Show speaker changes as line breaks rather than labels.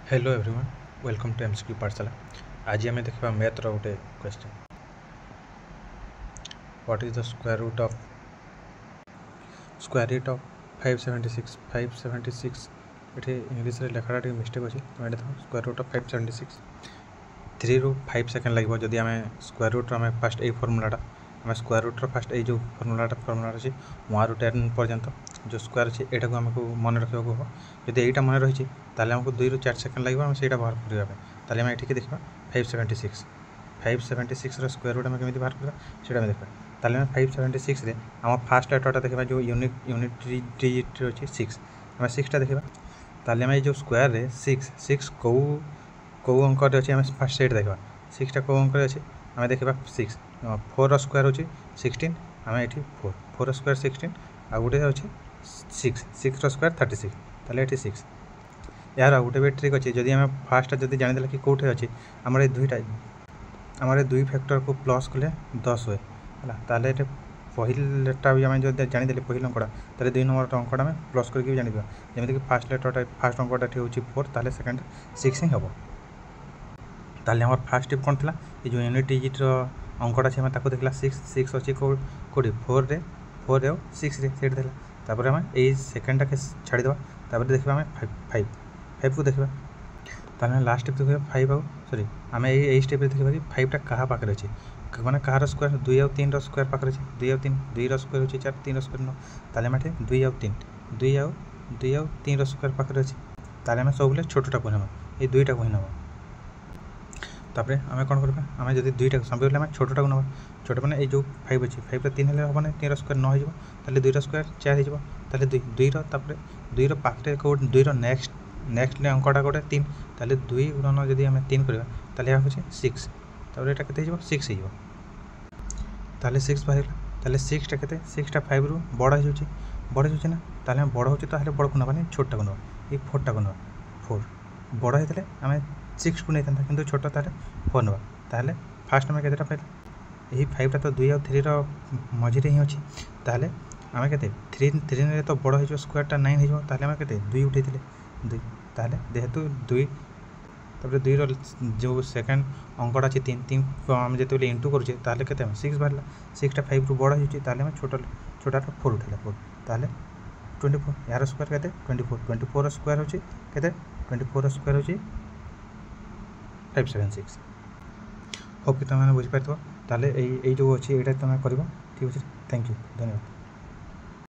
Hello everyone, welcome to MCQ Pathshala. आज आम देखा मैथ रो गोटे question. What is the square root of 576? 576 ये इंग्लीश रे लेखाटा टे मिस्टेक अच्छे, तुम देखो स्क्वायर रूट ऑफ 576 3 ରୁ 5 सेकेंड लगे जदि आम स्क्वायर रूट आम फास्ट ये फर्मूलाटा आम स्क्वायर रूट फास्ट ये जो फर्मूलाटा अच्छे 1 ରୁ 10 पर्यंत जो स्क्वायर अच्छे यहाँ आमको मन रखा हम जब यहाँ मन रही है आमको 2 ରୁ 4 सेकेंड लगे आम से बाहर करवाई आम ये देखा 576 स्क्वायर रूट आम केमी बाहर करवा देखा 576 आम फास्ट लेटरटा देखा जो यूनिट डिजिट अच्छे 6 आम 6टा देखा आम ये जो स्क्वायर रे 6 कौ अंक अच्छे आम फास्ट सेट देखा 6टा कौ अंक अच्छे आम देखा 6 4 स्क्वायर होची 16 आम ये 4 स्क्वायर 16 आ गोटे अच्छे 6 स्क्वायर 36 ताले ये 6 यार गोटे भी ट्रिक अच्छे जदि आम फास्ट जब जानीदे कि कौटे अच्छे आम ये दुई फैक्टर को प्लस कले 10 हुए है पहलेटा भी आम जो जानीदे पहले अंकटा ताले 2 नंबर अंकटा आम प्लस करके जानीद जमीक फास्ट लेटरटा फास्ट अंकटा हूँ 4 ताले सेकेंड 6 ही हम ताले हमार फास्ट टिप कौन था ये जो यूनिट डिजिट अंकटा से ताको देखला 6 अच्छी कौटी 4 रे 6 रे सेट देला तापर आम ये सेकेंडटा के छाड़ीदे तापर देखा आम 5 को देखा ताले लास्ट स्टेप देखा 5 आउ सॉरी आम ये स्टेप देखा कि 5टा क्या पाखे अच्छे मैंने कहार स्क्वायर 2 और 3 स्क्वायर पाखे अच्छे 2 और 3 2 स्क्वायर हो 4 3 स्क्वायर 9 ताले आम 2 और 3 2 और 3 स्क्वायर पाखे अच्छे ताले आम सब छोटा को नवा ये 2टा को नवा तापर आम कौन करवा आम जब 2टा सब आम छोटा को नवा छोटा मैंने ये जो 5 अच्छे 5 रे 3 हम ना 3 स्क्वायर 9 हो 2 स्क्वायर 4 हो 2 पाखे कौट 2 नेक्स्ट अंकटा गोटे 3 ताले 2 गुणन जब आम 3 करवा यहाँ हूँ 6 तापर यहाँ के 6 हो ताले 6 बाहर ताले 6टा के 6टा 5 रू बड़ हो ना ताले बड़ हो बड़ को नवा छोटा को नवा ये 4टा को नवा 4 बड़ होते आम 6 को नहीं था कि छोटा ताले 4 नवा ताले फास्ट आम केटा पाइल यही 5टा तो 2 और 3 मझे ही अच्छी ताले आम के 3 तो बड़ हो स्क्वायरटा 9 हो ताले आम के 2 उठे 2 ताले जेहेतु 2 तापर 2 जो सेकेंड अंकटा अच्छे 3 को आम जो इंटू करुचे ताले के 6 बाहर 6टा 5 रू बड़ हो छोटा 4 उठेगा 4 ताले 24 यार स्क्वायर के 24 स्क्वायर होची के 24 स्क्वायर होची 576 होप कि तुम बुझीपार ताले जो अच्छी यहाँ तुम कर ठीक अच्छे थैंक यू धन्यवाद।